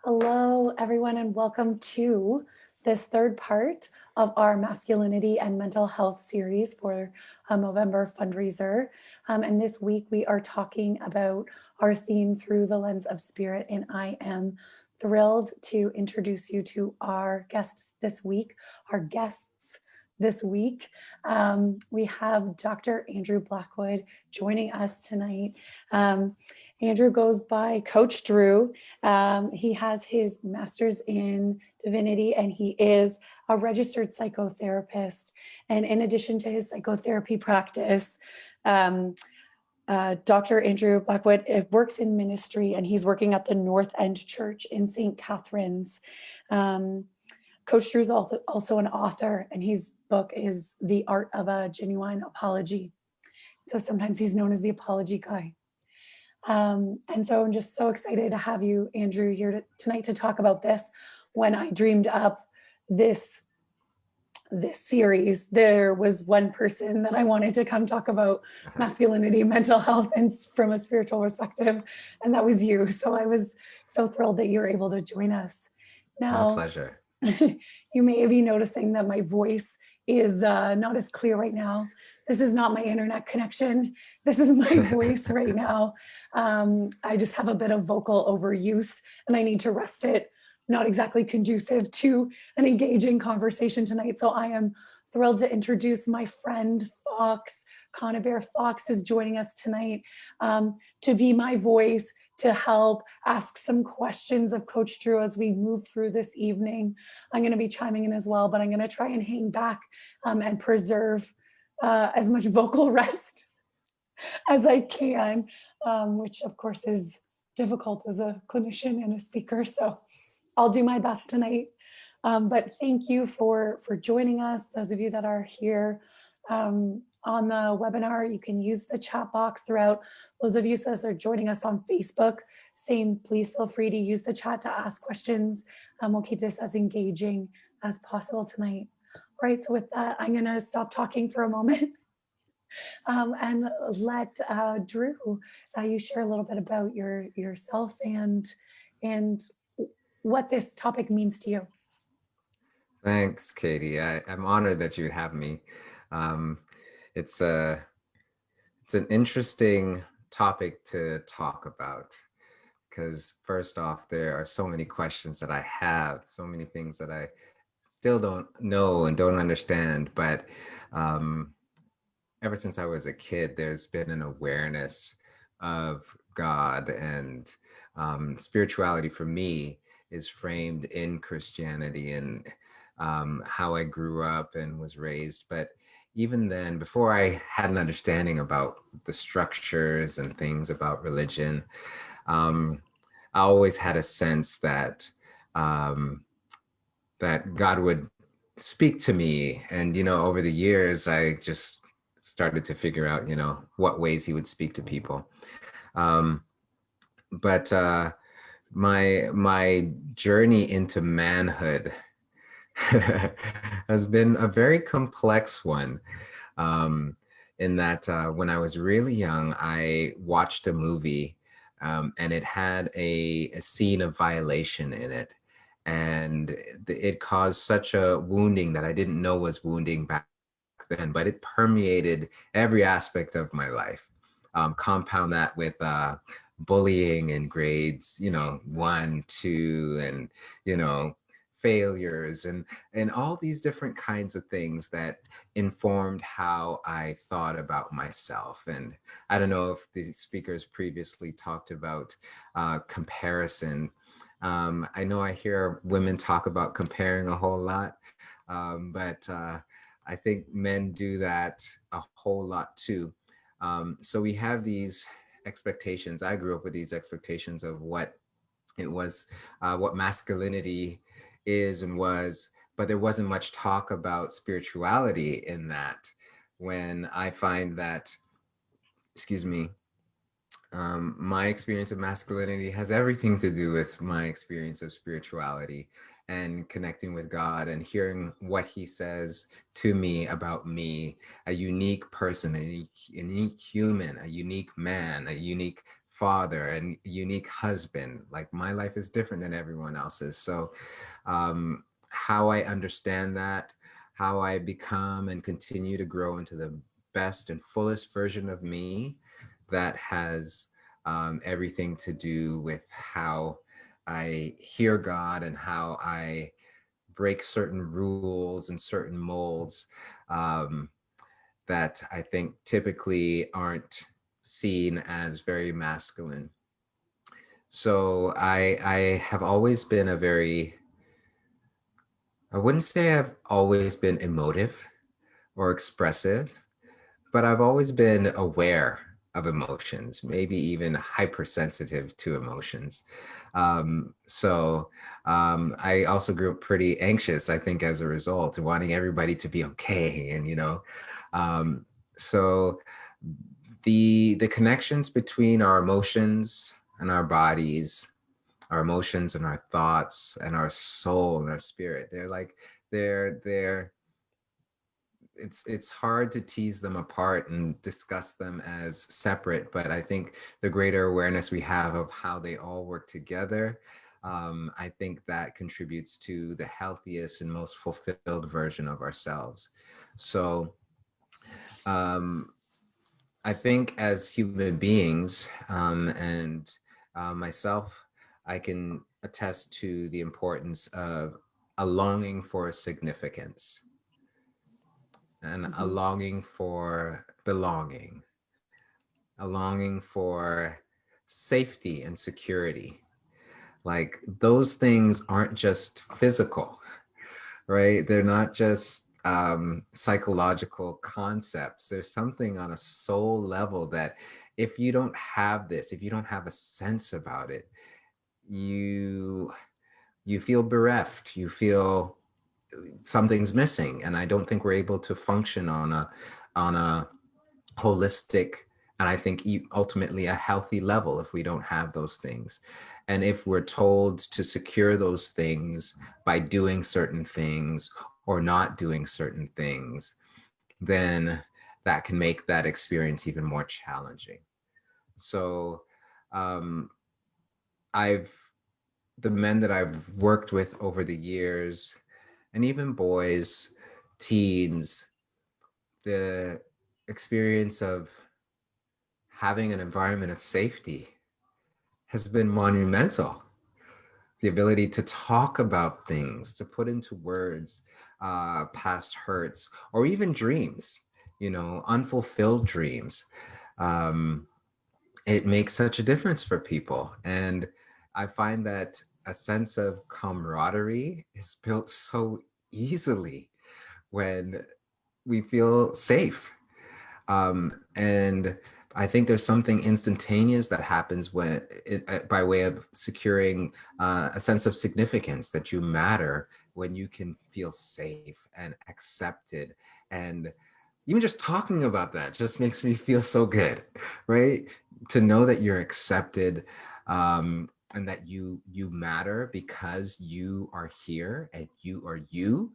Hello, everyone, and welcome to this third part of our Masculinity and Mental Health series for a November fundraiser. And this week we are talking about our theme through the lens of spirit, and I am thrilled to introduce you to our guests this week. We have Dr. Andrew Blackwood joining us tonight. Andrew goes by Coach Drew. He has his master's in divinity and he is a registered psychotherapist. And in addition to his psychotherapy practice, Dr. Andrew Blackwood works in ministry and he's working at the North End Church in St. Catharines. Coach Drew's also an author, and his book is The Art of a Genuine Apology. So sometimes he's known as the apology guy. And so I'm just so excited to have you, Andrew, here tonight to talk about this. When I dreamed up this series, there was one person that I wanted to come talk about masculinity, mental health, and from a spiritual perspective, and that was you. So I was so thrilled that you were able to join us. Now, my pleasure. You may be noticing that my voice is not as clear right now. This is not my internet connection. This is my voice right now. I just have a bit of vocal overuse and I need to rest it. Not exactly conducive to an engaging conversation tonight. So I am thrilled to introduce my friend Fox. Conibear Fox is joining us tonight to be my voice, to help ask some questions of Coach Drew as we move through this evening. I'm going to be chiming in as well, but I'm going to try and hang back and preserve as much vocal rest as I can, which of course is difficult as a clinician and a speaker. So I'll do my best tonight. But thank you for joining us. Those of you that are here on the webinar, you can use the chat box throughout. Those of you that are joining us on Facebook, please feel free to use the chat to ask questions. We'll keep this as engaging as possible tonight. All right, so with that, I'm gonna stop talking for a moment and let Drew, you share a little bit about yourself and what this topic means to you. Thanks, Katie. I'm honored that you'd have me. It's an interesting topic to talk about because first off, there are so many questions that I have, so many things that I still don't know and don't understand. But ever since I was a kid, there's been an awareness of God, and spirituality for me is framed in Christianity and how I grew up and was raised. But even then, before I had an understanding about the structures and things about religion, I always had a sense that that God would speak to me. And, over the years, I just started to figure out, what ways he would speak to people. But my journey into manhood has been a very complex one, in that when I was really young, I watched a movie and it had a scene of violation in it. And it caused such a wounding that I didn't know was wounding back then, but it permeated every aspect of my life. Compound that with bullying in grades, 1, 2, and, failures and all these different kinds of things that informed how I thought about myself. And I don't know if the speakers previously talked about comparison. I know I hear women talk about comparing a whole lot, but I think men do that a whole lot too. So we have these expectations. I grew up with these expectations of what it was, what masculinity is and was, but there wasn't much talk about spirituality in that. When I find that, my experience of masculinity has everything to do with my experience of spirituality and connecting with God and hearing what he says to me about me, a unique person, a unique human, a unique man, a unique father and unique husband. Like my life is different than everyone else's. So how I understand that, how I become and continue to grow into the best and fullest version of me, that has everything to do with how I hear God and how I break certain rules and certain molds um, that I think typically aren't seen as very masculine. So I have always been a very, I wouldn't say I've always been emotive or expressive, but I've always been aware of emotions, maybe even hypersensitive to emotions. I also grew up pretty anxious, I think, as a result, wanting everybody to be okay. And, um, so the connections between our emotions and our bodies, our emotions and our thoughts and our soul and our spirit, they're it's hard to tease them apart and discuss them as separate, but I think the greater awareness we have of how they all work together, I think that contributes to the healthiest and most fulfilled version of ourselves. So um, I think as human beings, and myself, I can attest to the importance of a longing for significance and a Mhm. longing for belonging, a longing for safety and security. Like those things aren't just physical, right? They're not just psychological concepts. There's something on a soul level that if you don't have this, if you don't have a sense about it, you you feel bereft. You feel something's missing, and I don't think we're able to function on a holistic and I think ultimately a healthy level if we don't have those things. And if we're told to secure those things by doing certain things or not doing certain things, then that can make that experience even more challenging. So um, I've the men that I've worked with over the years, and even boys, teens, the experience of having an environment of safety has been monumental. The ability to talk about things, to put into words past hurts, or even dreams, unfulfilled dreams. Um, it makes such a difference for people. And I find that a sense of camaraderie is built so easily when we feel safe. And I think there's something instantaneous that happens by way of securing a sense of significance that you matter when you can feel safe and accepted. And even just talking about that just makes me feel so good, right? To know that you're accepted, and that you matter because you are here and you are you.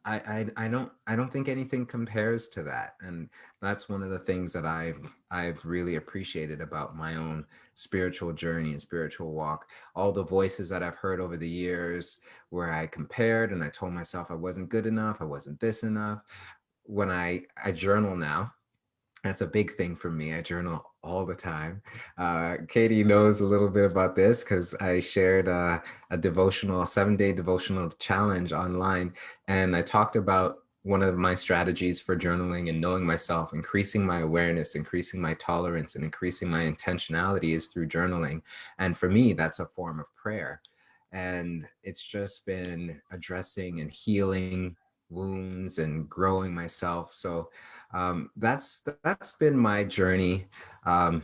I don't think anything compares to that. And that's one of the things that I've really appreciated about my own spiritual journey and spiritual walk. All the voices that I've heard over the years where I compared and I told myself I wasn't good enough, I wasn't this enough. When I journal now, that's a big thing for me. I journal all the time. Katie knows a little bit about this because I shared a devotional, a 7-day devotional challenge online. And I talked about one of my strategies for journaling and knowing myself, increasing my awareness, increasing my tolerance, and increasing my intentionality is through journaling. And for me, that's a form of prayer. And it's just been addressing and healing wounds and growing myself. So that's been my journey, um,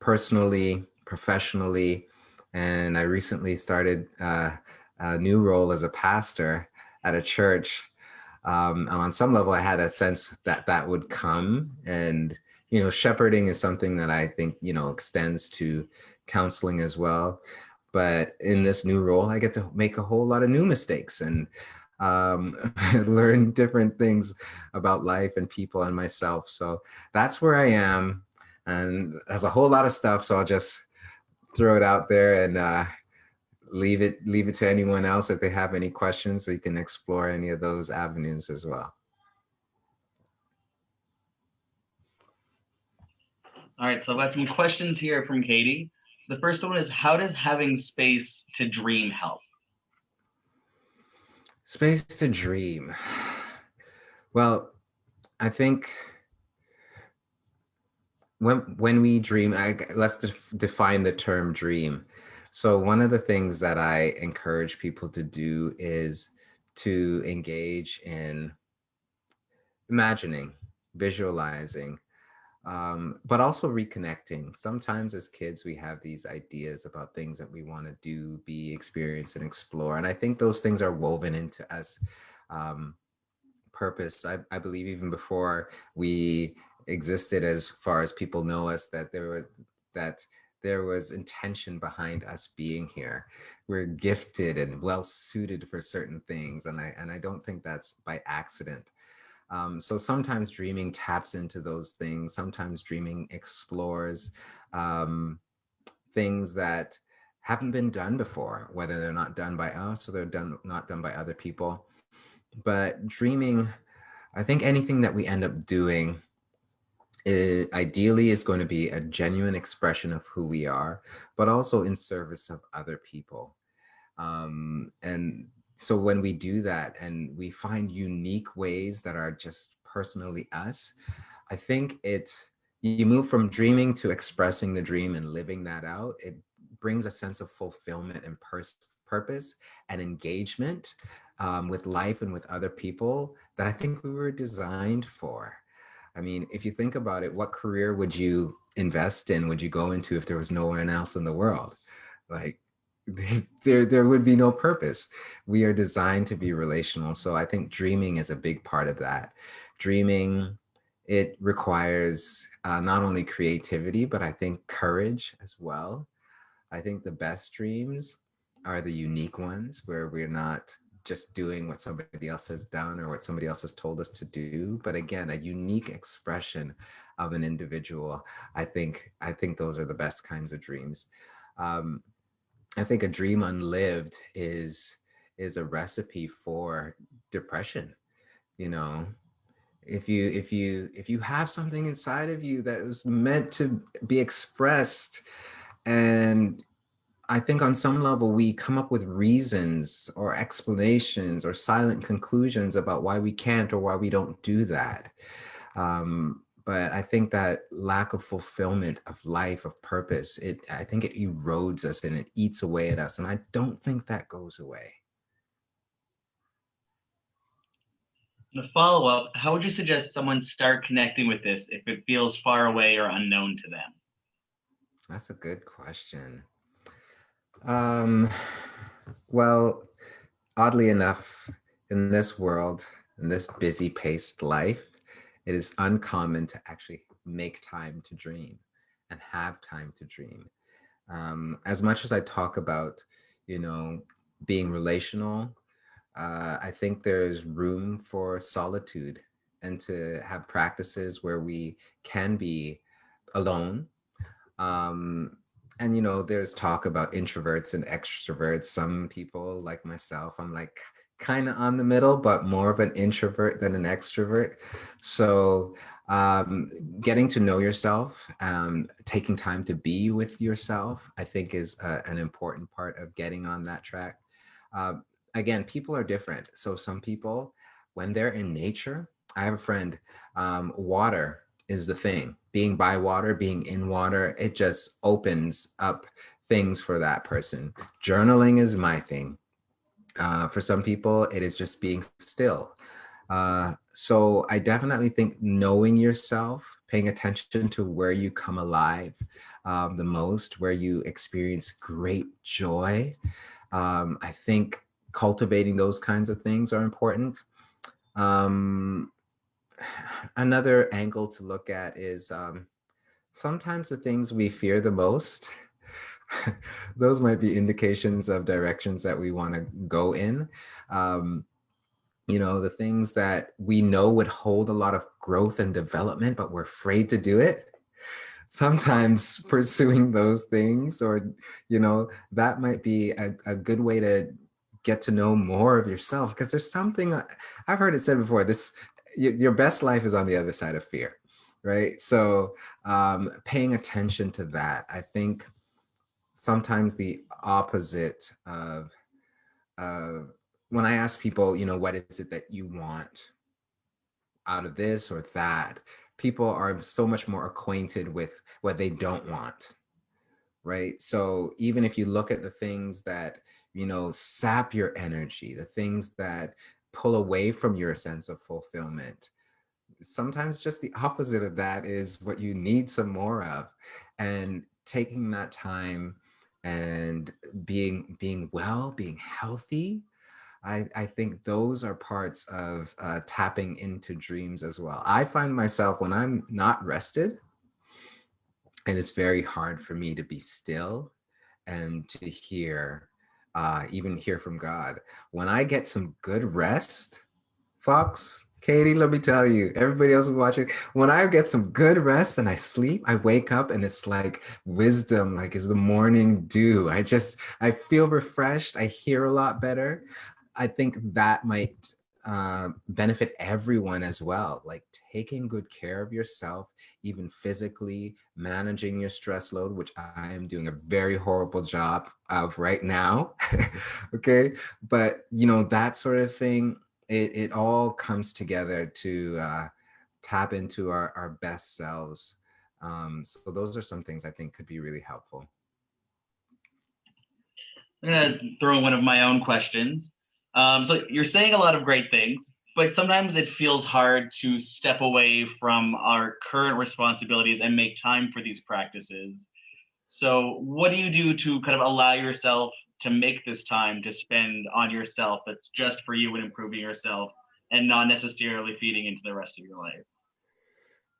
personally, professionally, and I recently started a new role as a pastor at a church. And on some level, I had a sense that that would come, and shepherding is something that I think extends to counseling as well. But in this new role, I get to make a whole lot of new mistakes and learn different things about life and people and myself. So that's where I am. And there's a whole lot of stuff. So I'll just throw it out there and leave it to anyone else if they have any questions, so you can explore any of those avenues as well. All right, so I've got some questions here from Katie. The first one is, how does having space to dream help? Space to dream. Well, I think when we dream, let's define the term dream. So one of the things that I encourage people to do is to engage in imagining, visualizing, but also reconnecting. Sometimes as kids, we have these ideas about things that we want to do, be, experience, and explore. And I think those things are woven into us. Purpose. I believe even before we existed, as far as people know us, that there was intention behind us being here. We're gifted and well suited for certain things, and I don't think that's by accident. So sometimes dreaming taps into those things. Sometimes dreaming explores things that haven't been done before, whether they're not done by us or not done by other people. But dreaming, I think anything that we end up doing ideally is going to be a genuine expression of who we are, but also in service of other people. And so when we do that and we find unique ways that are just personally us, I think you move from dreaming to expressing the dream and living that out. It brings a sense of fulfillment and purpose and engagement with life and with other people that I think we were designed for. I mean, if you think about it, what career would you invest in, would you go into if there was no one else in the world? Like, there would be no purpose. We are designed to be relational. So I think dreaming is a big part of that. Dreaming, it requires not only creativity, but I think courage as well. I think the best dreams are the unique ones where we're not just doing what somebody else has done or what somebody else has told us to do, but again, a unique expression of an individual. I think those are the best kinds of dreams. Um, I think a dream unlived is a recipe for depression. You know, if you have something inside of you that was meant to be expressed, and I think on some level we come up with reasons or explanations or silent conclusions about why we can't or why we don't do that. But I think that lack of fulfillment of life, of purpose, I think it erodes us and it eats away at us. And I don't think that goes away. The follow-up, how would you suggest someone start connecting with this if it feels far away or unknown to them? That's a good question. Um, well, oddly enough, in this world, in this busy paced life, it is uncommon to actually make time to dream and have time to dream. As much as I talk about, you know, being relational, I think there's room for solitude and to have practices where we can be alone. um, and there's talk about introverts and extroverts. Some people like myself, I'm like kind of on the middle, but more of an introvert than an extrovert. So getting to know yourself, taking time to be with yourself, I think is an important part of getting on that track. uh, Again, people are different. So some people, when they're in nature, I have a friend, water is the thing. Being by water, being in water, it just opens up things for that person. Journaling is my thing. For some people, it is just being still. So I definitely think knowing yourself, paying attention to where you come alive the most, where you experience great joy. I think cultivating those kinds of things are important. Um, Another angle to look at is sometimes the things we fear the most, those might be indications of directions that we want to go in. Um, the things that we know would hold a lot of growth and development, but we're afraid to do it. sometimes pursuing those things, or, that might be a good way to get to know more of yourself, because there's something I've heard it said before, your best life is on the other side of fear, right? So paying attention to that, I think sometimes the opposite of when I ask people, what is it that you want out of this or that, people are so much more acquainted with what they don't want, right? So even if you look at the things that, sap your energy, the things that pull away from your sense of fulfillment, sometimes just the opposite of that is what you need some more of. And taking that time and being well, being healthy, I think those are parts of tapping into dreams as well. I find myself when I'm not rested, and it's very hard for me to be still and to even hear from God. When I get some good rest, Fox, Katie, let me tell you, everybody else is watching. When I get some good rest and I sleep, I wake up and it's like wisdom, like is the morning dew. I feel refreshed. I hear a lot better. I think that might benefit everyone as well. Like taking good care of yourself, even physically, managing your stress load, which I am doing a very horrible job of right now. Okay. But, that sort of thing, it all comes together to tap into our best selves. So those are some things I think could be really helpful. I'm gonna throw in one of my own questions. So you're saying a lot of great things, but sometimes it feels hard to step away from our current responsibilities and make time for these practices. So what do you do to kind of allow yourself to make this time to spend on yourself that's just for you and improving yourself and not necessarily feeding into the rest of your life?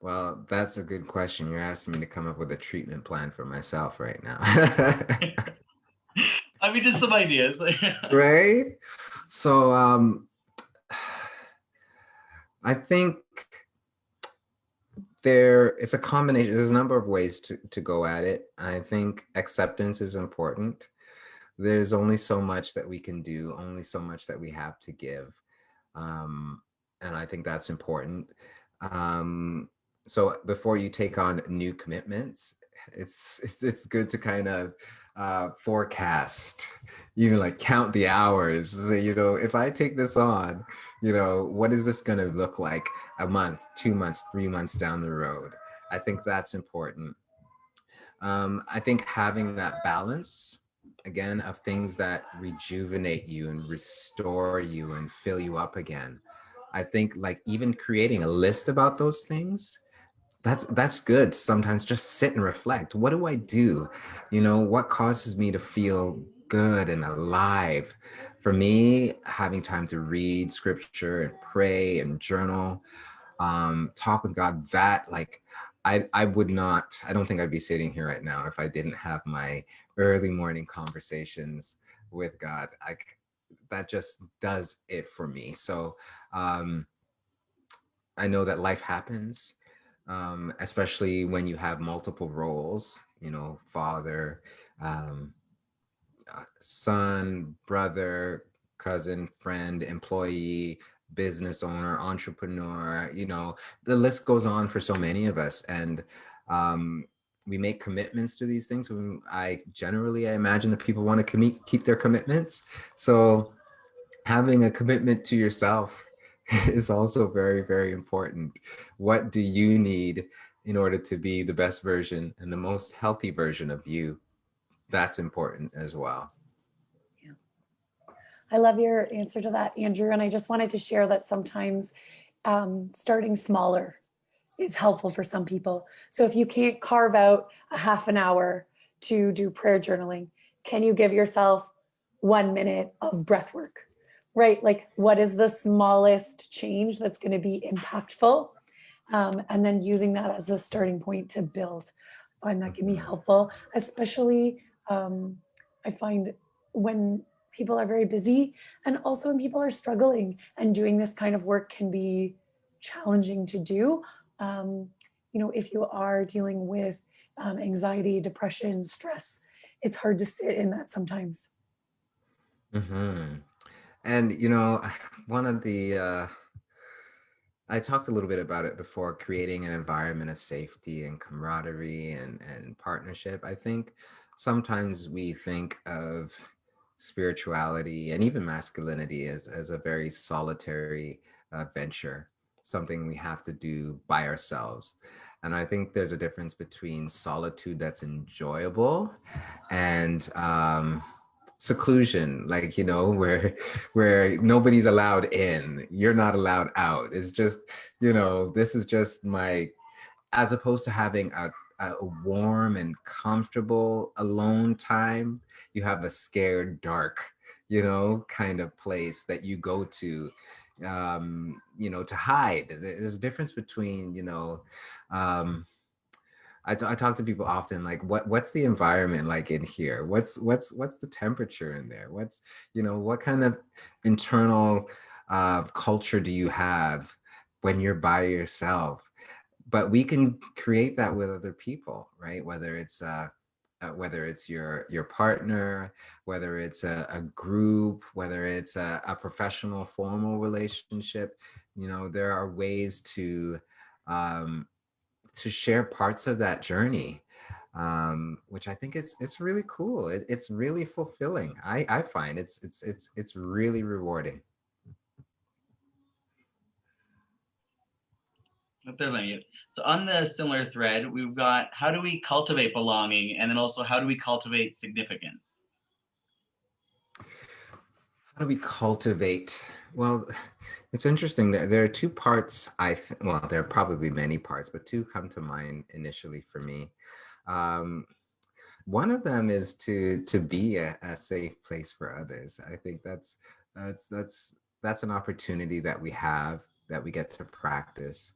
Well, that's a good question. You're asking me to come up with a treatment plan for myself right now. I mean, just some ideas. Right? So I think it's a combination. There's a number of ways to go at it. I think acceptance is important. There's only so much that we can do, only so much that we have to give. And I think that's important. So before you take on new commitments, it's good to kind of forecast, even like count the hours. So, if I take this on, what is this going to look like a month, 2 months, 3 months down the road? I think that's important. I think having that balance, again, of things that rejuvenate you and restore you and fill you up again. I think like even creating a list about those things, that's good. Sometimes just sit and reflect. What do I do? What causes me to feel good and alive? For me, having time to read scripture and pray and journal, talk with God, that like I would not, I don't think I'd be sitting here right now if I didn't have my early morning conversations with God. That just does it for me. So I know that life happens, especially when you have multiple roles, father, um, son, brother, cousin, friend, employee, business owner, entrepreneur, the list goes on for so many of us. And we make commitments to these things. I imagine that people want to keep their commitments. So having a commitment to yourself is also very, very important. What do you need in order to be the best version and the most healthy version of you? That's important as well. Yeah. I love your answer to that, Andrew. And I just wanted to share that sometimes starting smaller is helpful for some people. So if you can't carve out a half an hour to do prayer journaling, can you give yourself 1 minute of breath work, right? Like what is the smallest change that's going to be impactful? And then using that as a starting point to build. I find that can be helpful, especially I find when people are very busy and also when people are struggling and doing this kind of work can be challenging to do. if you are dealing with anxiety, depression, stress, it's hard to sit in that sometimes. Hmm. And one of the I talked a little bit about it before, creating an environment of safety and camaraderie and partnership. I think sometimes we think of spirituality and even masculinity as a very solitary venture, something we have to do by ourselves. And I think there's a difference between solitude that's enjoyable and seclusion, like where nobody's allowed in, you're not allowed out. It's just, this is just my, as opposed to having a warm and comfortable alone time, you have a scared, dark, kind of place that you go to hide. There's a difference between, um, I talk to people often, like, what's the environment like in here? What's the temperature in there? What kind of internal culture do you have when you're by yourself? But we can create that with other people, right? Whether it's your partner, whether it's a group, whether it's a professional formal relationship, there are ways um, to share parts of that journey, which I think it's really cool. It's really fulfilling. I find it's really rewarding. If there's any. So on the similar thread, we've got how do we cultivate belonging, and then also how do we cultivate significance? How do we cultivate? Well, it's interesting that there are two parts. Well, there are probably many parts, but two come to mind initially for me. Um, One of them is to be a safe place for others. I think that's that's that's an opportunity that we have, that we get to practice,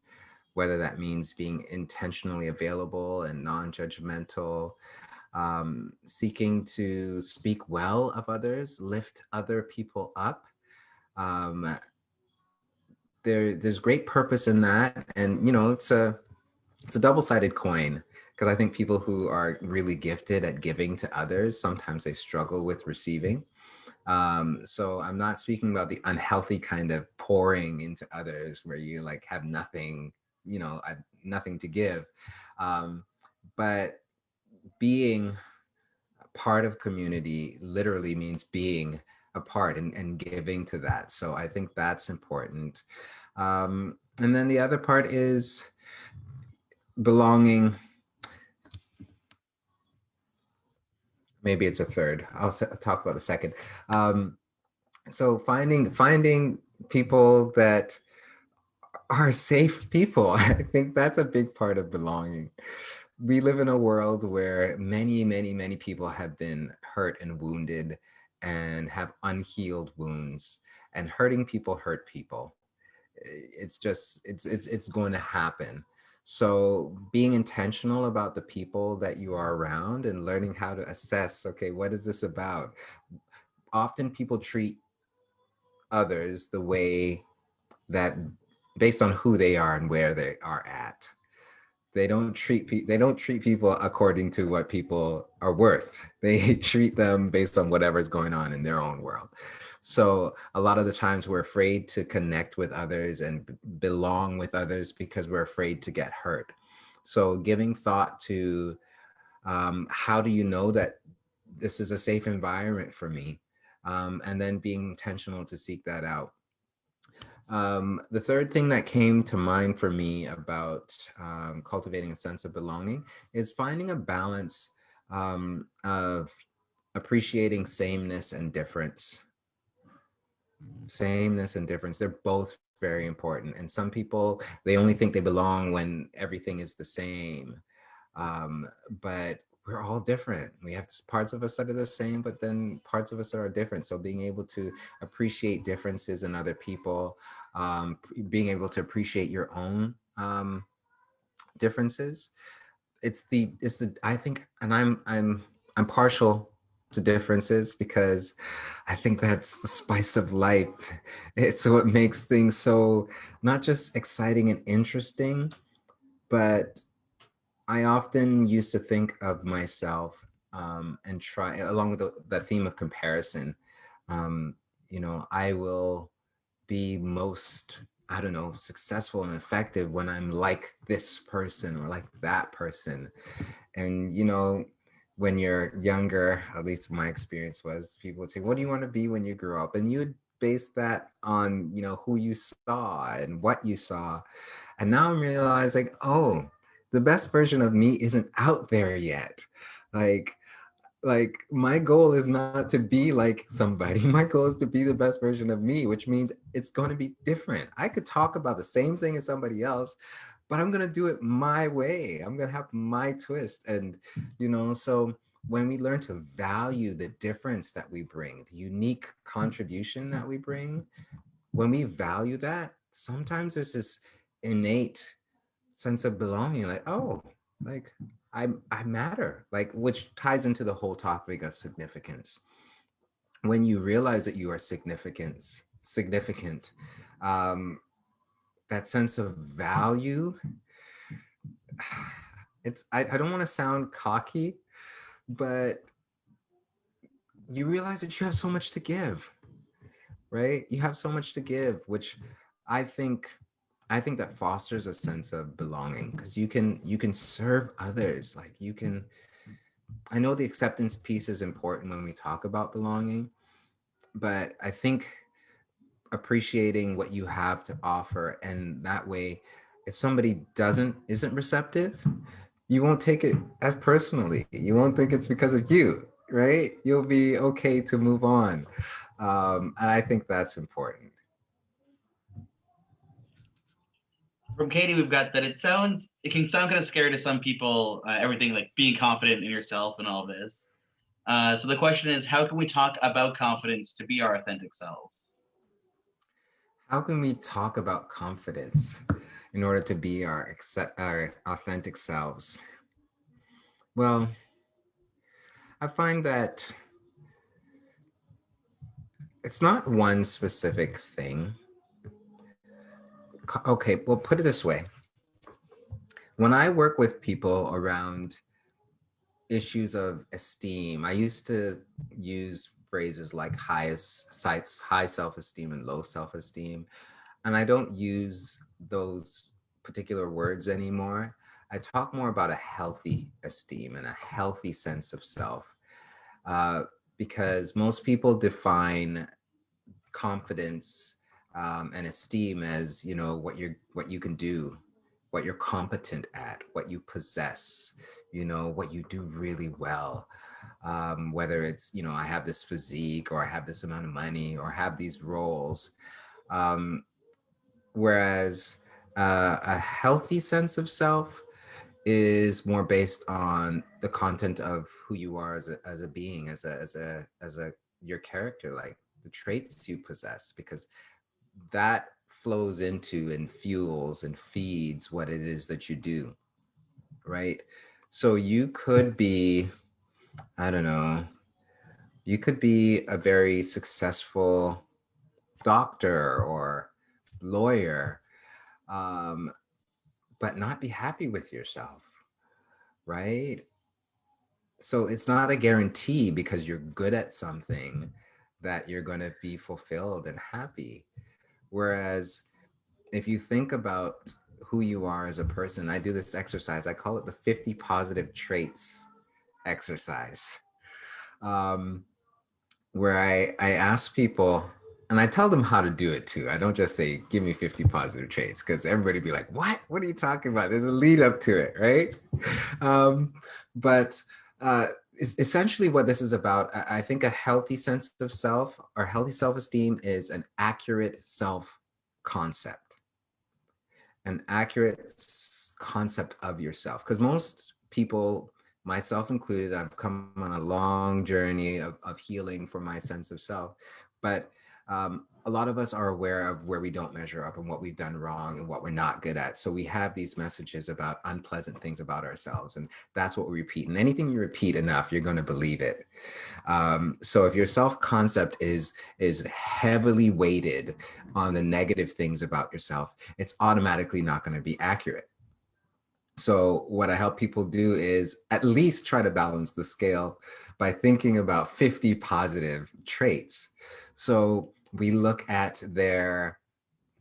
whether that means being intentionally available and non-judgmental, seeking to speak well of others, lift other people up. Um, there's great purpose in that, and it's a double-sided coin, because I think people who are really gifted at giving to others, sometimes they struggle with receiving. So I'm not speaking about the unhealthy kind of pouring into others where you like have nothing, nothing to give. Um, but being part of community literally means being a part and giving to that. So I think that's important. And then the other part is belonging. Maybe it's a third. Talk about the second. So finding people that are safe people. I think that's a big part of belonging. We live in a world where many, many, many people have been hurt and wounded and have unhealed wounds. And hurting people hurt people. It's just it's going to happen. So being intentional about the people that you are around and learning how to assess, okay, what is this about? Often people treat others the way that, based on who they are and where they are at. They don't treat people according to what people are worth. They treat them based on whatever's going on in their own world. So a lot of the times we're afraid to connect with others and belong with others because we're afraid to get hurt. So giving thought to, how do you know that this is a safe environment for me? And then being intentional to seek that out. The third thing that came to mind for me about cultivating a sense of belonging is finding a balance of appreciating sameness and difference. Sameness and difference, they're both very important. And some people, they only think they belong when everything is the same. But we're all different. We have parts of us that are the same, but then parts of us that are different. So being able to appreciate differences in other people, being able to appreciate your own differences. It's the I think, and I'm partial to differences because I think that's the spice of life. It's what makes things so not just exciting and interesting, but I often used to think of myself and try, along with the theme of comparison, um, I will be most, I don't know, successful and effective when I'm like this person or like that person. And, when you're younger, at least my experience was, people would say, what do you want to be when you grow up? And you would base that on, who you saw and what you saw. And now I'm realizing, oh, the best version of me isn't out there yet. Like, my goal is not to be like somebody. My goal is to be the best version of me, which means it's going to be different. I could talk about the same thing as somebody else, but I'm going to do it my way. I'm going to have my twist. And so when we learn to value the difference that we bring, the unique contribution that we bring, when we value that, sometimes there's this innate sense of belonging, like, oh, like I matter, like, which ties into the whole topic of significance. When you realize that you are significant, um, that sense of value, I don't want to sound cocky, but you realize that you have so much to give, right? You have so much to give, which I think that fosters a sense of belonging, because you can serve others. Like, I know the acceptance piece is important when we talk about belonging, but I think appreciating what you have to offer, and that way, if somebody isn't receptive, you won't take it as personally. You won't think it's because of you, right? You'll be okay to move on. And I think that's important. From Katie, we've got that it can sound kind of scary to some people, everything like being confident in yourself and all this. So the question is, how can we talk about confidence to be our authentic selves? How can we talk about confidence in order to be our authentic selves? Well, I find that it's not one specific thing. Okay, well, put it this way. When I work with people around issues of esteem, I used to use phrases like high self-esteem and low self-esteem, and I don't use those particular words anymore. I talk more about a healthy esteem and a healthy sense of self, uh, because most people define confidence and esteem as, what you can do, what you're competent at, what you possess, what you do really well. Whether it's, I have this physique, or I have this amount of money, or have these roles. Um, Whereas a healthy sense of self is more based on the content of who you are as a being, as a your character, like the traits you possess, because that flows into and fuels and feeds what it is that you do, right? So you could be, I don't know, you could be a very successful doctor or lawyer, um, but not be happy with yourself, right? So it's not a guarantee, because you're good at something, that you're going to be fulfilled and happy. Whereas if you think about who you are as a person, I do this exercise. I call it the 50 positive traits exercise, um, where I ask people, and I tell them how to do it too. I don't just say, give me 50 positive traits, because everybody be like, what are you talking about? There's a lead up to it, right? But essentially what this is about, I think a healthy sense of self, or healthy self-esteem, is an accurate self-concept, an accurate concept of yourself. Because most people, myself included, I've come on a long journey of healing for my sense of self. But a lot of us are aware of where we don't measure up and what we've done wrong and what we're not good at. So we have these messages about unpleasant things about ourselves. And that's what we repeat. And anything you repeat enough, you're going to believe it. So if your self-concept is heavily weighted on the negative things about yourself, it's automatically not going to be accurate. So what I help people do is at least try to balance the scale by thinking about 50 positive traits. So we look at their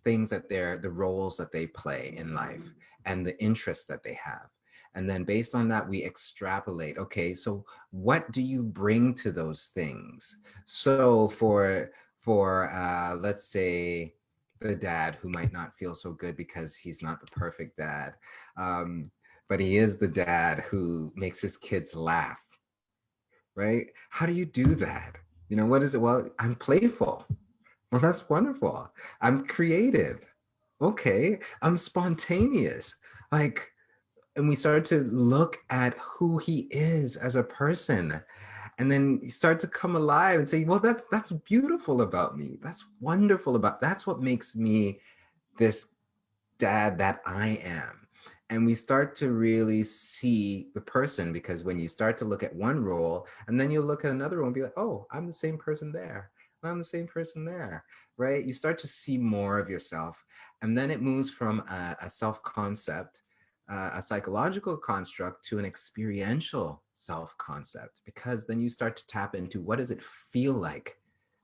things that the roles that they play in life and the interests that they have. And then based on that, we extrapolate, okay, so what do you bring to those things? So for let's say the dad who might not feel so good because he's not the perfect dad, um, but he is the dad who makes his kids laugh, right? How do you do that? You know, what is it? Well, I'm playful. Well, that's wonderful. I'm creative. Okay. I'm spontaneous. Like, and we start to look at who he is as a person. And then you start to come alive and say, well, that's beautiful about me. That's wonderful that's what makes me this dad that I am. And we start to really see the person, because when you start to look at one role and then you look at another role and be like, oh, I'm the same person there. I'm the same person there, right? You start to see more of yourself. And then it moves from a self-concept, a psychological construct, to an experiential self-concept, because then you start to tap into, what does it feel like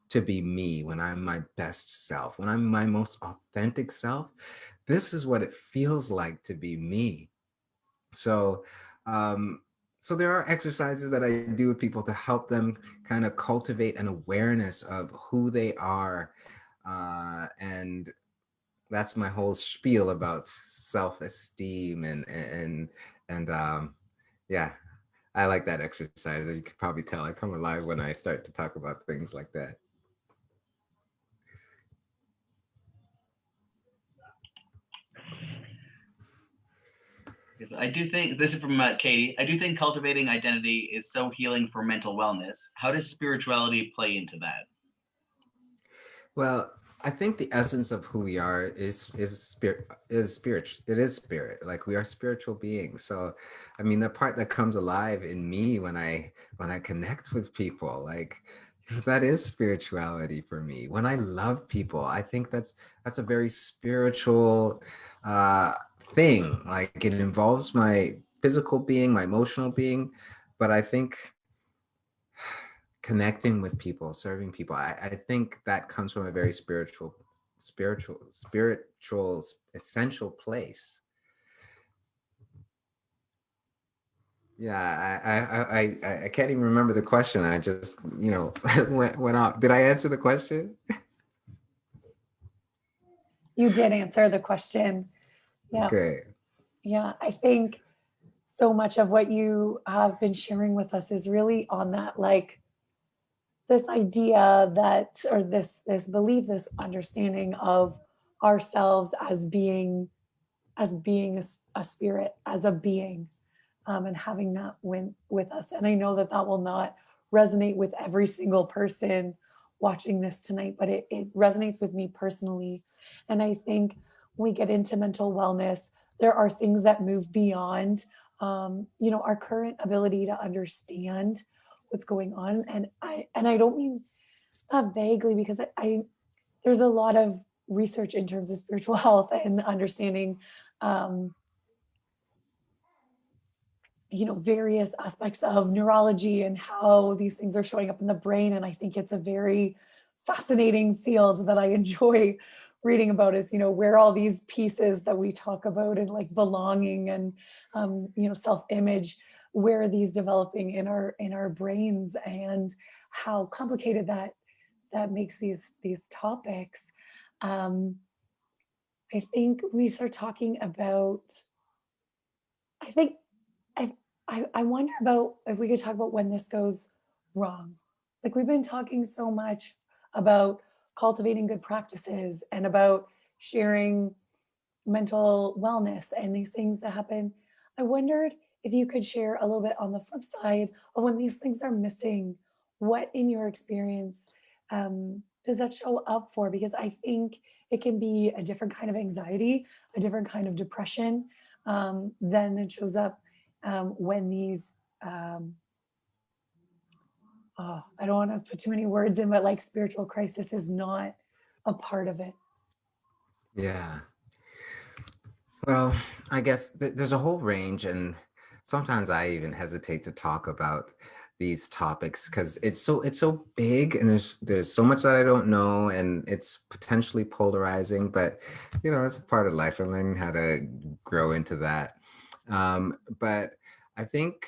to be me when I'm my best self, when I'm my most authentic self? This is what it feels like to be me. So, um, so there are exercises that I do with people to help them kind of cultivate an awareness of who they are. And that's my whole spiel about self-esteem and yeah, I like that exercise. As you can probably tell, I come alive when I start to talk about things like that. Because I do think, this is from Katie, I do think cultivating identity is so healing for mental wellness. How does spirituality play into that? Well, I think the essence of who we are is spirit. It is spirit. Like, we are spiritual beings. So, I mean, the part that comes alive in me when I connect with people, like, that is spirituality for me. When I love people, I think that's a very spiritual uh thing. Like, it involves my physical being, my emotional being, but I think connecting with people, serving people, I think that comes from a very spiritual essential place. Yeah, I can't even remember the question. I just, went off. Did I answer the question? You did answer the question. Yeah. Okay. Yeah. I think so much of what you have been sharing with us is really on that, like, this idea that, or this belief, this understanding of ourselves as being a spirit, as a being, and having that with us. And I know that that will not resonate with every single person watching this tonight, but it resonates with me personally. And I think when we get into mental wellness, there are things that move beyond, our current ability to understand what's going on. And I don't mean that vaguely, because I there's a lot of research in terms of spiritual health and understanding, um, various aspects of neurology and how these things are showing up in the brain. And I think it's a very fascinating field that I enjoy reading about, is, where all these pieces that we talk about, and like belonging and, self-image, where are these developing in our brains, and how complicated that makes these topics. Um, I think we start talking about, I think I, I wonder about if we could talk about when this goes wrong. Like, we've been talking so much about cultivating good practices and about sharing mental wellness and these things that happen. I wondered if you could share a little bit on the flip side of when these things are missing. What, in your experience, does that show up for? Because I think it can be a different kind of anxiety, a different kind of depression, than it shows up when these. I don't want to put too many words in, but like, spiritual crisis is not a part of it. Yeah. Well, I guess there's a whole range, and sometimes I even hesitate to talk about these topics because it's so big, and there's so much that I don't know, and it's potentially polarizing. But it's a part of life. I'm learning how to grow into that. But I think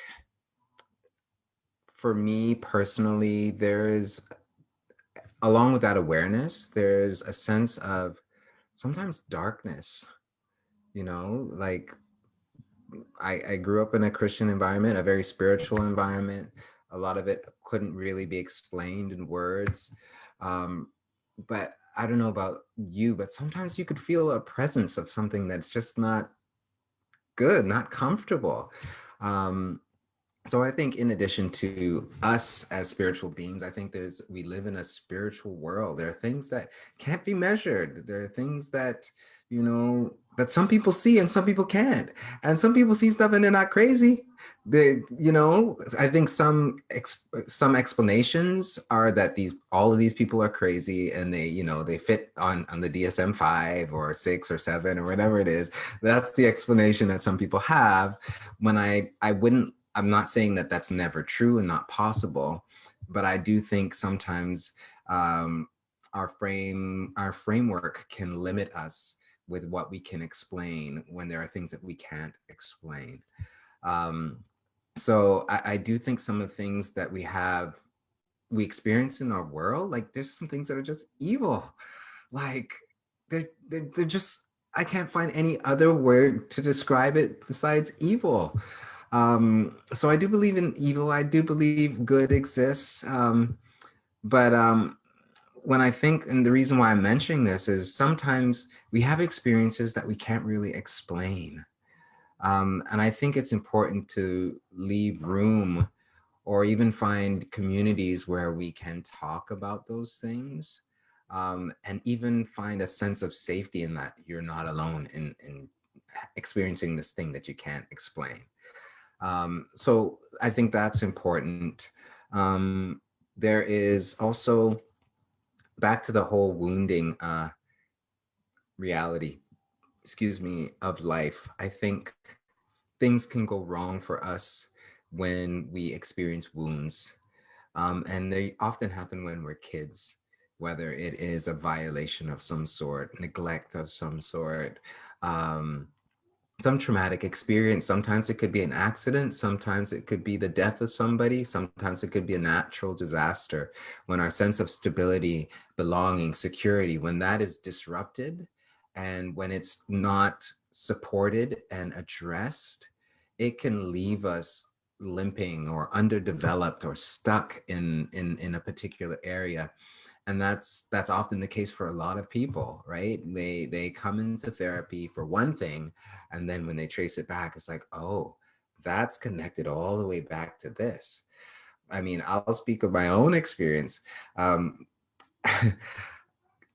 for me personally, there is, along with that awareness, there's a sense of sometimes darkness. Like I grew up in a Christian environment, a very spiritual environment. A lot of it couldn't really be explained in words. Um, but I don't know about you, but sometimes you could feel a presence of something that's just not good, not comfortable. Um, so I think in addition to us as spiritual beings, I think we live in a spiritual world. There are things that can't be measured. There are things that, that some people see and some people can't. And some people see stuff and they're not crazy. I think some explanations are that all of these people are crazy, and they fit on the DSM-5 or 6 or 7 or whatever it is. That's the explanation that some people have. When I wouldn't I'm not saying that that's never true and not possible, but I do think sometimes our framework can limit us with what we can explain when there are things that we can't explain. Um, so I do think some of the things that we experience in our world, like there's some things that are just evil. Like they're just, I can't find any other word to describe it besides evil. So I do believe in evil. I do believe good exists. But when I think, and the reason why I'm mentioning this is sometimes we have experiences that we can't really explain. And I think it's important to leave room or even find communities where we can talk about those things, and even find a sense of safety in that you're not alone in experiencing this thing that you can't explain. So I think that's important. There is also, back to the whole wounding reality, excuse me, of life. I think things can go wrong for us when we experience wounds. And they often happen when we're kids, whether it is a violation of some sort, neglect of some sort, um, some traumatic experience. Sometimes it could be an accident. Sometimes it could be the death of somebody. Sometimes it could be a natural disaster. When our sense of stability, belonging, security, when that is disrupted and when it's not supported and addressed, it can leave us limping or underdeveloped or stuck in a particular area. And that's often the case for a lot of people, right? They come into therapy for one thing, and then when they trace it back, it's like, oh, that's connected all the way back to this. I mean, I'll speak of my own experience. um,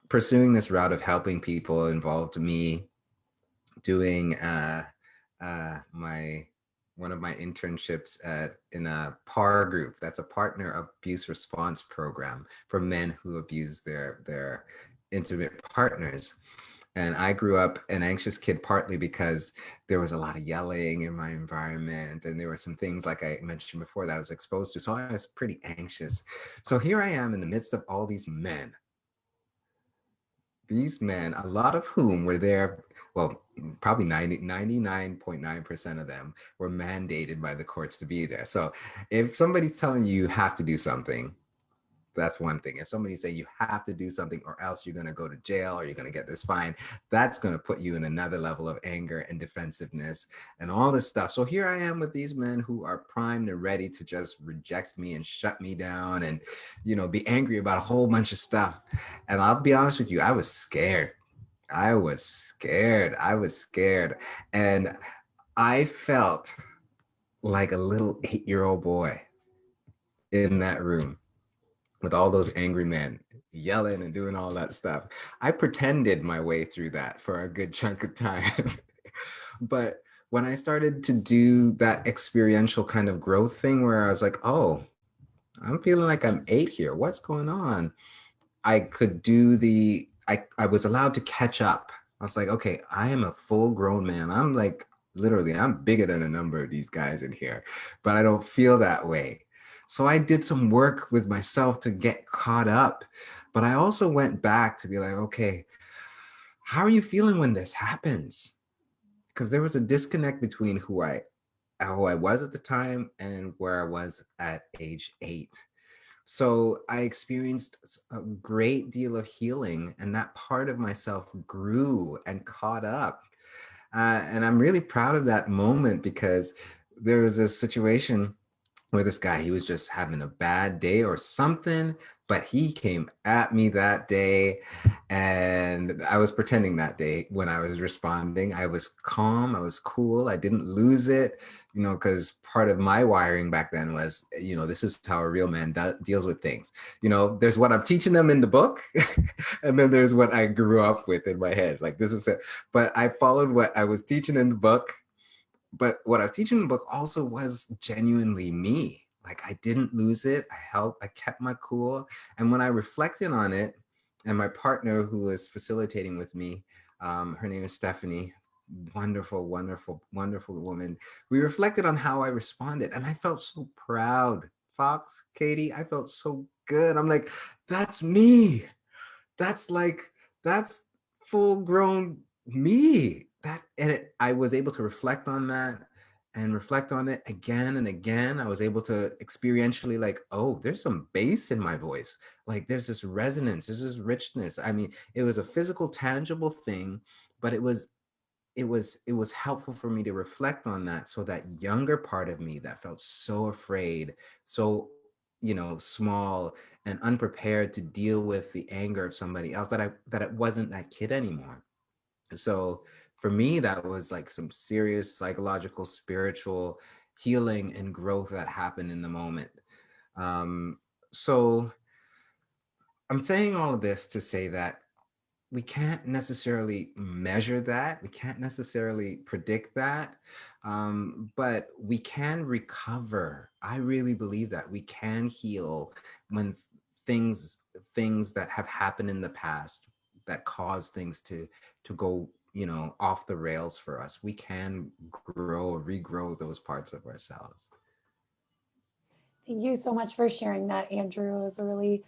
Pursuing this route of helping people involved me doing my one of my internships in a PAR group. That's a partner abuse response program for men who abuse their intimate partners. And I grew up an anxious kid partly because there was a lot of yelling in my environment, and there were some things, like I mentioned before, that I was exposed to. So I was pretty anxious. So here I am in the midst of all these men, a lot of whom were there, well, probably 99.9% of them were mandated by the courts to be there. So if somebody's telling you you have to do something, that's one thing. If somebody say you have to do something or else you're going to go to jail or you're going to get this fine, that's going to put you in another level of anger and defensiveness and all this stuff. So here I am with these men who are primed and ready to just reject me and shut me down and, be angry about a whole bunch of stuff. And I'll be honest with you, I was scared. I was scared. I was scared. And I felt like a little 8-year-old boy in that room with all those angry men yelling and doing all that stuff. I pretended my way through that for a good chunk of time. But when I started to do that experiential kind of growth thing where I was like, oh, I'm feeling like I'm 8 here. What's going on? I could do I was allowed to catch up. I was like, okay, I am a full grown man. I'm like Literally, I'm bigger than a number of these guys in here, but I don't feel that way. So I did some work with myself to get caught up. But I also went back to be like, okay, how are you feeling when this happens? Because there was a disconnect between who I was at the time and where I was at age 8. So I experienced a great deal of healing, and that part of myself grew and caught up. And I'm really proud of that moment because there was a situation where this guy, he was just having a bad day or something, but he came at me that day, and I was pretending that day when I was responding. I was calm, I was cool, I didn't lose it, because part of my wiring back then was, this is how a real man deals with things. There's what I'm teaching them in the book, and then there's what I grew up with in my head. Like, this is it. But I followed what I was teaching in the book, but what I was teaching in the book also was genuinely me. Like, I didn't lose it. I kept my cool. And when I reflected on it, and my partner who was facilitating with me, her name is Stephanie, wonderful, wonderful, wonderful woman. We reflected on how I responded, and I felt so proud. Fox, Katie, I felt so good. I'm like, that's me. That's like, that's full grown me. I was able to reflect on that and reflect on it again and again. I was able to experientially, like, oh, there's some bass in my voice. Like, there's this resonance, there's this richness. I mean, it was a physical, tangible thing, but it was helpful for me to reflect on that, so that younger part of me that felt so afraid, so small and unprepared to deal with the anger of somebody else, that it wasn't that kid anymore. So for me, that was like some serious psychological, spiritual healing and growth that happened in the moment. So I'm saying all of this to say that we can't necessarily measure that. We can't necessarily predict that. But we can recover. I really believe that we can heal when things things that have happened in the past that cause things to go, off the rails for us. We can grow, regrow those parts of ourselves. Thank you so much for sharing that, Andrew. It was a really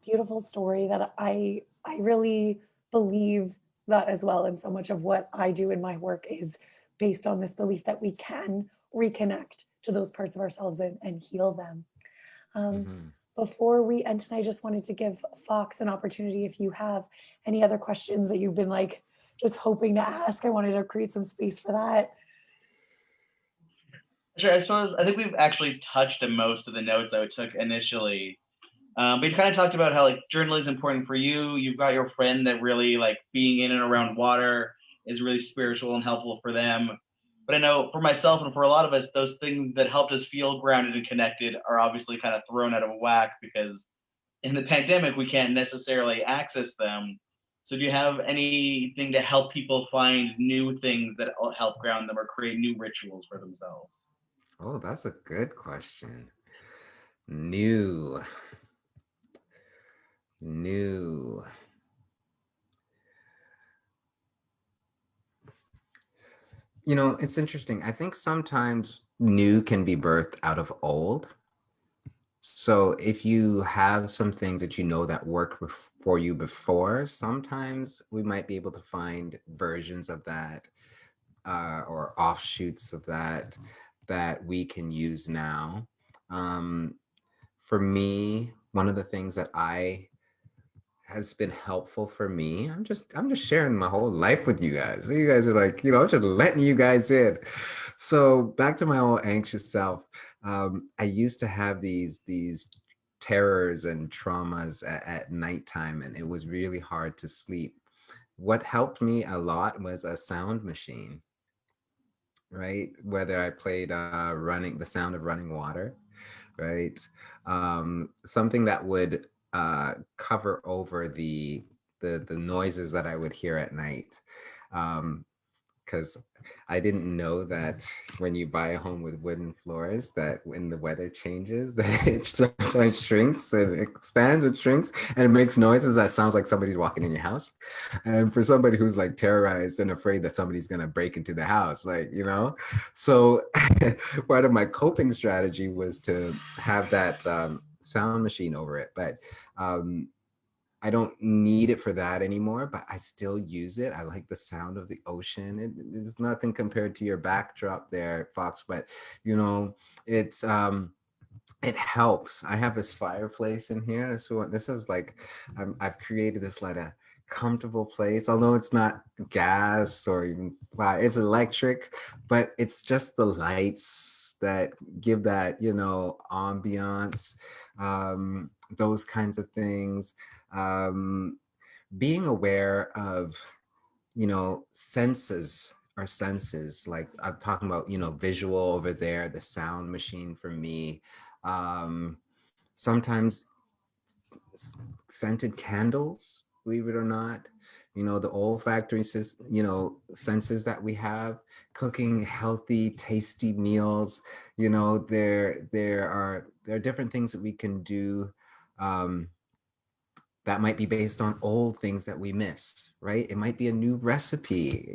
beautiful story that I really believe that as well. And so much of what I do in my work is based on this belief that we can reconnect to those parts of ourselves and heal them. Um, Mhm. Before we end tonight, I just wanted to give Fox an opportunity. If you have any other questions that you've been like just hoping to ask, I wanted to create some space for that. Sure, I suppose I think we've actually touched on most of the notes that we took initially. But you kind of talked about how like journaling is important for you. You've got your friend that really like being in and around water is really spiritual and helpful for them. But I know for myself and for a lot of us, those things that helped us feel grounded and connected are obviously kind of thrown out of whack because in the pandemic we can't necessarily access them. So do you have anything to help people find new things that help ground them or create new rituals for themselves? Oh, that's a good question. New, new. It's interesting. I think sometimes new can be birthed out of old. So if you have some things that that worked for you before, sometimes we might be able to find versions of that, or offshoots of that we can use now. Um, for me, one of the things that I has been helpful for me. I'm just sharing my whole life with you guys. You guys are like, I'm just letting you guys in. So back to my old anxious self. I used to have these terrors and traumas at nighttime, and it was really hard to sleep. What helped me a lot was a sound machine, right? Whether I played running the sound of running water, right? Something that would cover over the noises that I would hear at night. Because because I didn't know that when you buy a home with wooden floors, that when the weather changes, that it sometimes shrinks and expands and shrinks, and it makes noises that sounds like somebody's walking in your house. And for somebody who's like terrorized and afraid that somebody's gonna break into the house, like, so part of my coping strategy was to have that sound machine over it, but um, I don't need it for that anymore, but I still use it. I like the sound of the ocean. It's nothing compared to your backdrop there, Fox, but you know, it's it helps. I have this fireplace in here. So this is like I've created this like a comfortable place, although it's not gas or even fire, it's electric, but it's just the lights that give that, ambiance, those kinds of things. um, Being aware of, senses, our senses, like I'm talking about, visual over there, the sound machine for me. Sometimes scented candles, believe it or not, the olfactory senses that we have, cooking healthy tasty meals. There are different things that we can do, um, that might be based on old things that we miss, right? It might be a new recipe,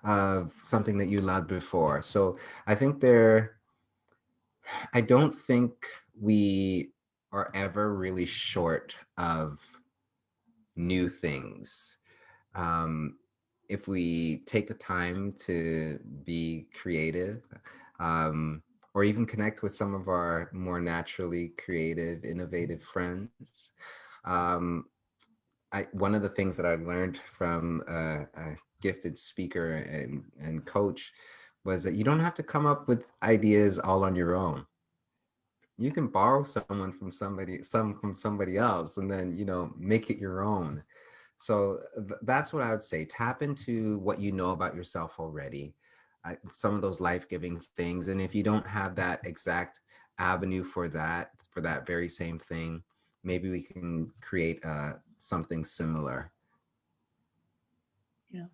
of something that you loved before. So I think I don't think we are ever really short of new things. Um, if we take the time to be creative, um, or even connect with some of our more naturally creative, innovative friends. Um, one of the things that I've learned from a gifted speaker and coach was that you don't have to come up with ideas all on your own. You can borrow some from somebody else, and then make it your own. So that's what I would say. Tap into what you know about yourself already, some of those life-giving things. And if you don't have that exact avenue for that very same thing, maybe we can create something similar. Yeah.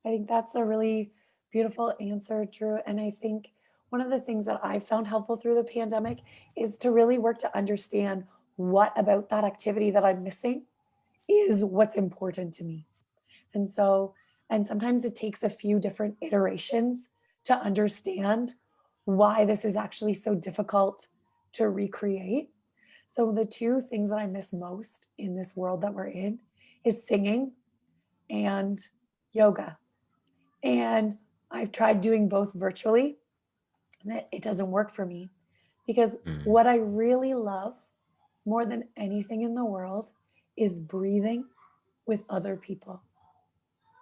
I think that's a really beautiful answer, Drew. And I think one of the things that I found helpful through the pandemic is to really work to understand what about that activity that I'm missing is what's important to me. And so, and sometimes it takes a few different iterations to understand why this is actually so difficult to recreate. So, the two things that I miss most in this world that we're in is singing and yoga. And I've tried doing both virtually, and it doesn't work for me because Mm, what I really love more than anything in the world is breathing with other people, mm,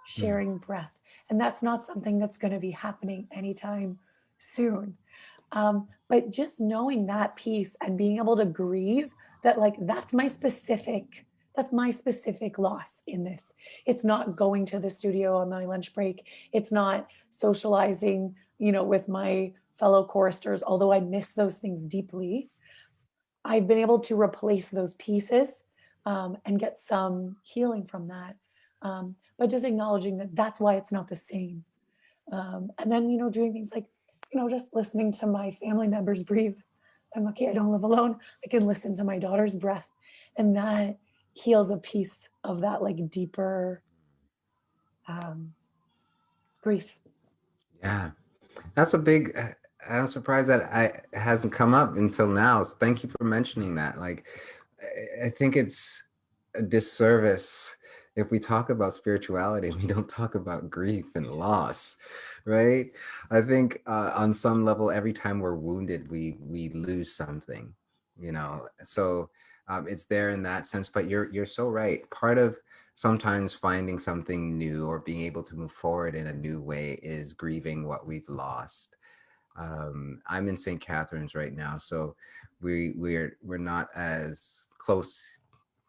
sharing breath. And that's not something that's going to be happening anytime soon. But just knowing that piece and being able to grieve that, like, that's my specific loss in this. It's not going to the studio on my lunch break. It's not socializing, with my fellow choristers, although I miss those things deeply. I've been able to replace those pieces, and get some healing from that. But just acknowledging that that's why it's not the same. And then, doing things like, just listening to my family members breathe. I'm lucky I don't live alone. I can listen to my daughter's breath, and that heals a piece of that, like, deeper um, grief. yeah. That's a big. I'm surprised that it hasn't come up until now. So thank you for mentioning that. Like, I think it's a disservice if we talk about spirituality and we don't talk about grief and loss, right? I think on some level, every time we're wounded, we lose something, So it's there in that sense. But you're so right. Part of sometimes finding something new or being able to move forward in a new way is grieving what we've lost. I'm in St. Catharines right now, so we're not as close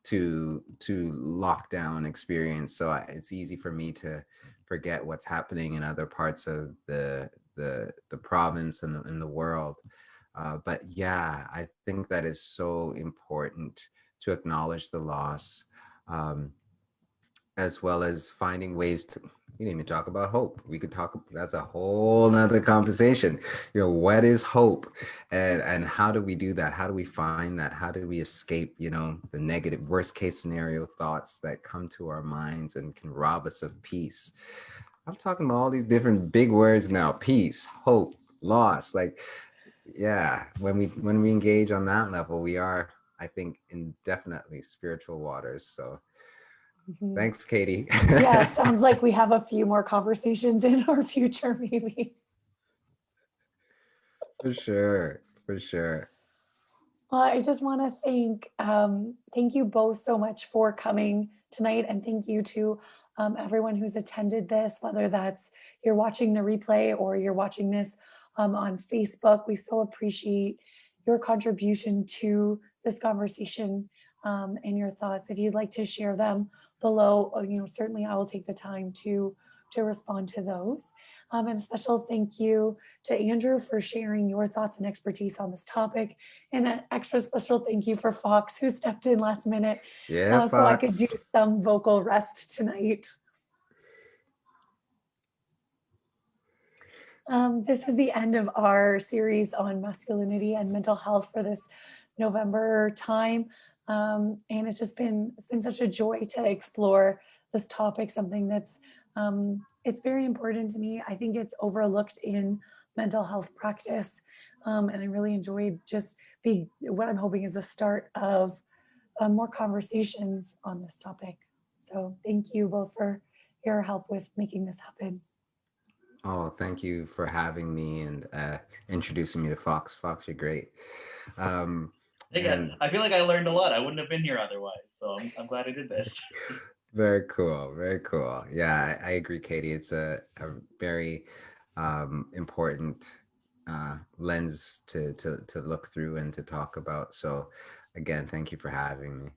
to lockdown experience. So it's easy for me to forget what's happening in other parts of the province and in the world. But yeah, I think that is so important to acknowledge the loss. Um, as well as finding ways to, we didn't even talk about hope. We could talk, that's a whole nother conversation. What is hope, and how do we do that? How do we find that? How do we escape, the negative worst case scenario thoughts that come to our minds and can rob us of peace? I'm talking about all these different big words now: peace, hope, loss. Like, yeah, when we engage on that level, we are, I think, in definitely spiritual waters. So Mhm. thanks, Katie. Yeah, sounds like we have a few more conversations in our future, maybe. For sure, for sure. Well, I just want to thank you both so much for coming tonight, and thank you to everyone who's attended this, whether that's you're watching the replay or you're watching this on Facebook. We so appreciate your contribution to this conversation and your thoughts. If you'd like to share them below, certainly I will take the time to respond to those. And a special thank you to Andrew for sharing your thoughts and expertise on this topic. And an extra special thank you for Fox, who stepped in last minute Yeah, so I could do Fox. some vocal rest tonight. This is the end of our series on masculinity and mental health for this November time. And it's been such a joy to explore this topic, something that's it's very important to me. I think it's overlooked in mental health practice. And I really enjoyed just being what I'm hoping is the start of more conversations on this topic. So thank you both for your help with making this happen. Oh, thank you for having me and introducing me to Fox. Fox, you're great. Um, Again, and I feel like I learned a lot. I wouldn't have been here otherwise. So I'm glad I did this. very cool, very cool. Yeah, I agree, Katie. It's a very important lens to look through and to talk about. So, again, thank you for having me.